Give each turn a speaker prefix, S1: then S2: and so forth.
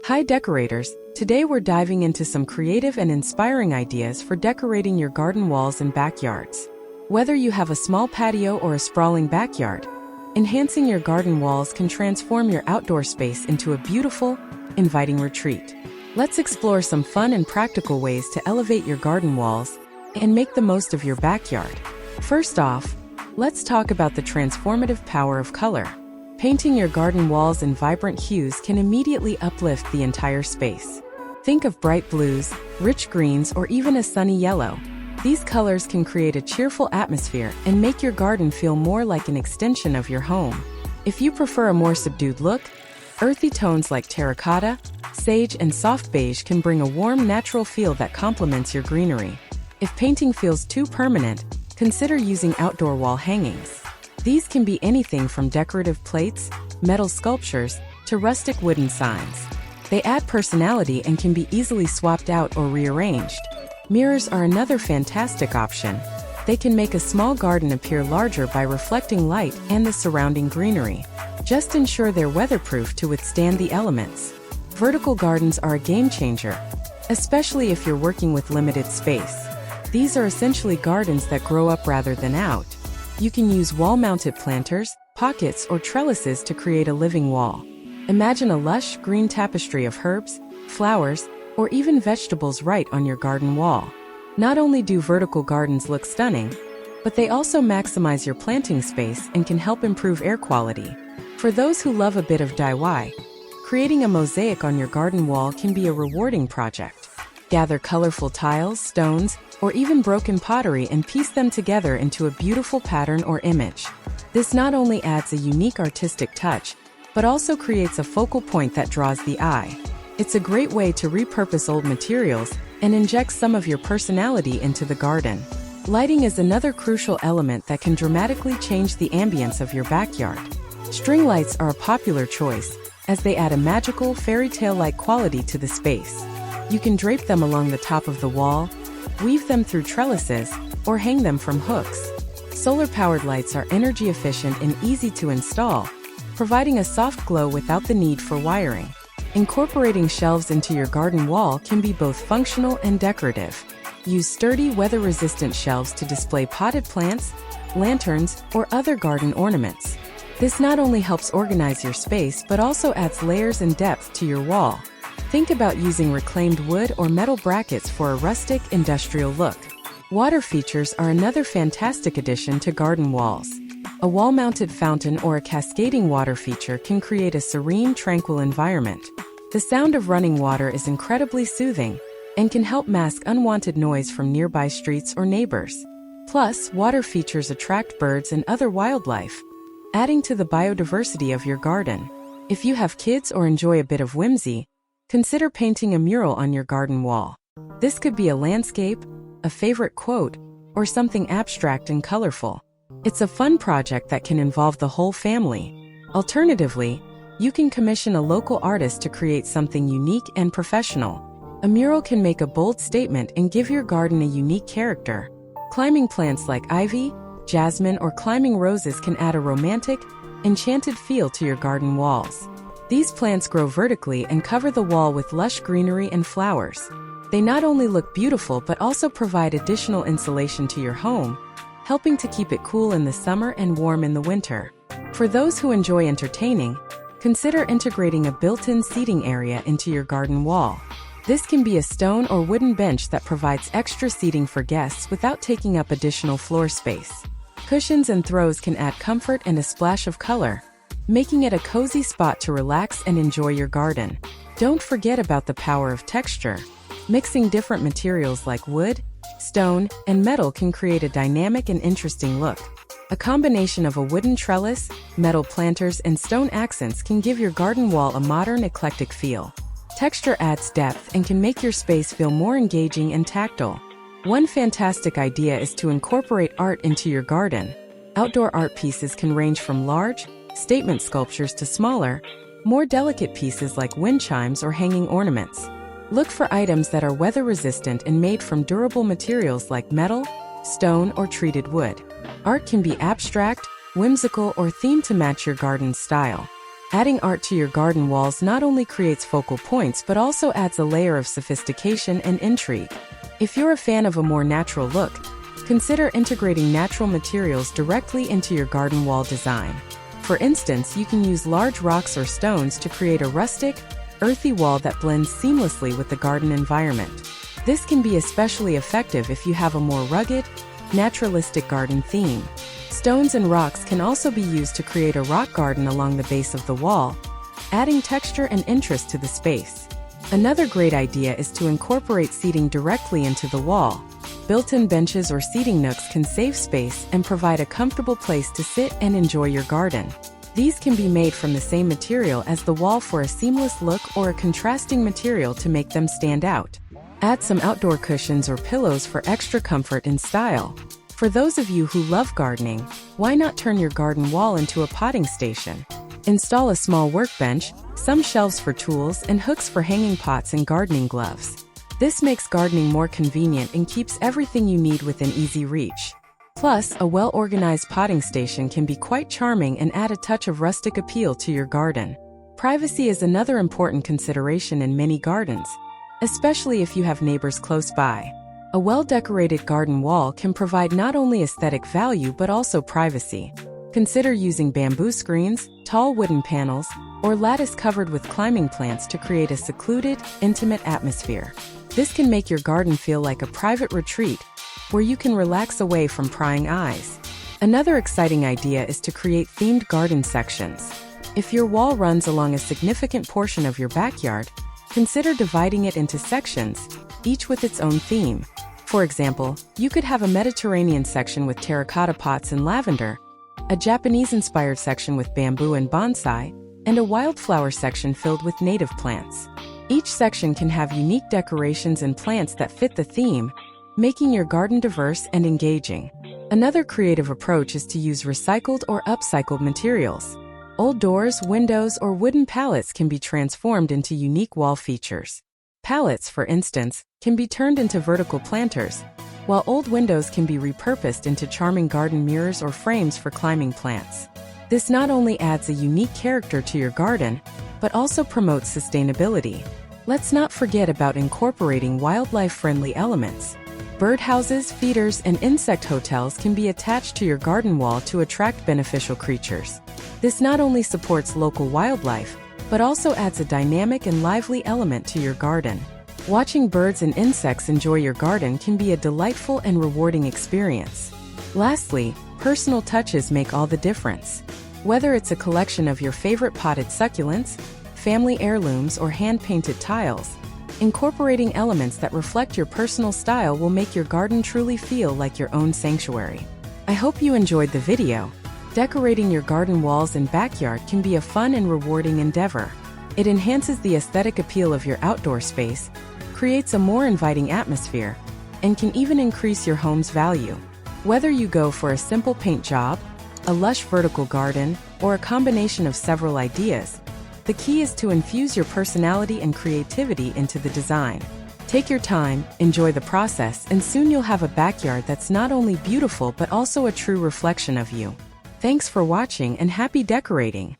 S1: Hi decorators, today we're diving into some creative and inspiring ideas for decorating your garden walls and backyards. Whether you have a small patio or a sprawling backyard, enhancing your garden walls can transform your outdoor space into a beautiful, inviting retreat. Let's explore some fun and practical ways to elevate your garden walls and make the most of your backyard. First off, let's talk about the transformative power of color. Painting your garden walls in vibrant hues can immediately uplift the entire space. Think of bright blues, rich greens, or even a sunny yellow. These colors can create a cheerful atmosphere and make your garden feel more like an extension of your home. If you prefer a more subdued look, earthy tones like terracotta, sage, and soft beige can bring a warm, natural feel that complements your greenery. If painting feels too permanent, consider using outdoor wall hangings. These can be anything from decorative plates, metal sculptures, to rustic wooden signs. They add personality and can be easily swapped out or rearranged. Mirrors are another fantastic option. They can make a small garden appear larger by reflecting light and the surrounding greenery. Just ensure they're weatherproof to withstand the elements. Vertical gardens are a game changer, especially if you're working with limited space. These are essentially gardens that grow up rather than out. You can use wall-mounted planters, pockets, or trellises to create a living wall. Imagine a lush, green tapestry of herbs, flowers, or even vegetables right on your garden wall. Not only do vertical gardens look stunning, but they also maximize your planting space and can help improve air quality. For those who love a bit of DIY, creating a mosaic on your garden wall can be a rewarding project. Gather colorful tiles, stones, or even broken pottery and piece them together into a beautiful pattern or image. This not only adds a unique artistic touch, but also creates a focal point that draws the eye. It's a great way to repurpose old materials and inject some of your personality into the garden. Lighting is another crucial element that can dramatically change the ambience of your backyard. String lights are a popular choice, as they add a magical, fairy tale-like quality to the space. You can drape them along the top of the wall, weave them through trellises, or hang them from hooks. Solar-powered lights are energy efficient and easy to install, providing a soft glow without the need for wiring. Incorporating shelves into your garden wall can be both functional and decorative. Use sturdy, weather-resistant shelves to display potted plants, lanterns, or other garden ornaments. This not only helps organize your space but also adds layers and depth to your wall. Think about using reclaimed wood or metal brackets for a rustic, industrial look. Water features are another fantastic addition to garden walls. A wall-mounted fountain or a cascading water feature can create a serene, tranquil environment. The sound of running water is incredibly soothing and can help mask unwanted noise from nearby streets or neighbors. Plus, water features attract birds and other wildlife, adding to the biodiversity of your garden. If you have kids or enjoy a bit of whimsy, consider painting a mural on your garden wall. This could be a landscape, a favorite quote, or something abstract and colorful. It's a fun project that can involve the whole family. Alternatively, you can commission a local artist to create something unique and professional. A mural can make a bold statement and give your garden a unique character. Climbing plants like ivy, jasmine, or climbing roses can add a romantic, enchanted feel to your garden walls. These plants grow vertically and cover the wall with lush greenery and flowers. They not only look beautiful but also provide additional insulation to your home, helping to keep it cool in the summer and warm in the winter. For those who enjoy entertaining, consider integrating a built-in seating area into your garden wall. This can be a stone or wooden bench that provides extra seating for guests without taking up additional floor space. Cushions and throws can add comfort and a splash of color, making it a cozy spot to relax and enjoy your garden. Don't forget about the power of texture. Mixing different materials like wood, stone, and metal can create a dynamic and interesting look. A combination of a wooden trellis, metal planters, and stone accents can give your garden wall a modern, eclectic feel. Texture adds depth and can make your space feel more engaging and tactile. One fantastic idea is to incorporate art into your garden. Outdoor art pieces can range from large, statement sculptures to smaller, more delicate pieces like wind chimes or hanging ornaments. Look for items that are weather-resistant and made from durable materials like metal, stone, or treated wood. Art can be abstract, whimsical, or themed to match your garden's style. Adding art to your garden walls not only creates focal points but also adds a layer of sophistication and intrigue. If you're a fan of a more natural look, consider integrating natural materials directly into your garden wall design. For instance, you can use large rocks or stones to create a rustic, earthy wall that blends seamlessly with the garden environment. This can be especially effective if you have a more rugged, naturalistic garden theme. Stones and rocks can also be used to create a rock garden along the base of the wall, adding texture and interest to the space. Another great idea is to incorporate seating directly into the wall. Built-in benches or seating nooks can save space and provide a comfortable place to sit and enjoy your garden. These can be made from the same material as the wall for a seamless look or a contrasting material to make them stand out. Add some outdoor cushions or pillows for extra comfort and style. For those of you who love gardening, why not turn your garden wall into a potting station? Install a small workbench, some shelves for tools, and hooks for hanging pots and gardening gloves. This makes gardening more convenient and keeps everything you need within easy reach. Plus, a well-organized potting station can be quite charming and add a touch of rustic appeal to your garden. Privacy is another important consideration in many gardens, especially if you have neighbors close by. A well-decorated garden wall can provide not only aesthetic value but also privacy. Consider using bamboo screens, tall wooden panels, or lattice covered with climbing plants to create a secluded, intimate atmosphere. This can make your garden feel like a private retreat where you can relax away from prying eyes. Another exciting idea is to create themed garden sections. If your wall runs along a significant portion of your backyard, consider dividing it into sections, each with its own theme. For example, you could have a Mediterranean section with terracotta pots and lavender, a Japanese-inspired section with bamboo and bonsai, and a wildflower section filled with native plants. Each section can have unique decorations and plants that fit the theme, making your garden diverse and engaging. Another creative approach is to use recycled or upcycled materials. Old doors, windows, or wooden pallets can be transformed into unique wall features. Pallets, for instance, can be turned into vertical planters, while old windows can be repurposed into charming garden mirrors or frames for climbing plants. This not only adds a unique character to your garden, but also promotes sustainability. Let's not forget about incorporating wildlife-friendly elements. Birdhouses, feeders, and insect hotels can be attached to your garden wall to attract beneficial creatures. This not only supports local wildlife, but also adds a dynamic and lively element to your garden. Watching birds and insects enjoy your garden can be a delightful and rewarding experience. Lastly, personal touches make all the difference. Whether it's a collection of your favorite potted succulents, family heirlooms, or hand-painted tiles, incorporating elements that reflect your personal style will make your garden truly feel like your own sanctuary. I hope you enjoyed the video. Decorating your garden walls and backyard can be a fun and rewarding endeavor. It enhances the aesthetic appeal of your outdoor space, creates a more inviting atmosphere, and can even increase your home's value. Whether you go for a simple paint job, a lush vertical garden, or a combination of several ideas, the key is to infuse your personality and creativity into the design. Take your time, enjoy the process, and soon you'll have a backyard that's not only beautiful but also a true reflection of you. Thanks for watching and happy decorating!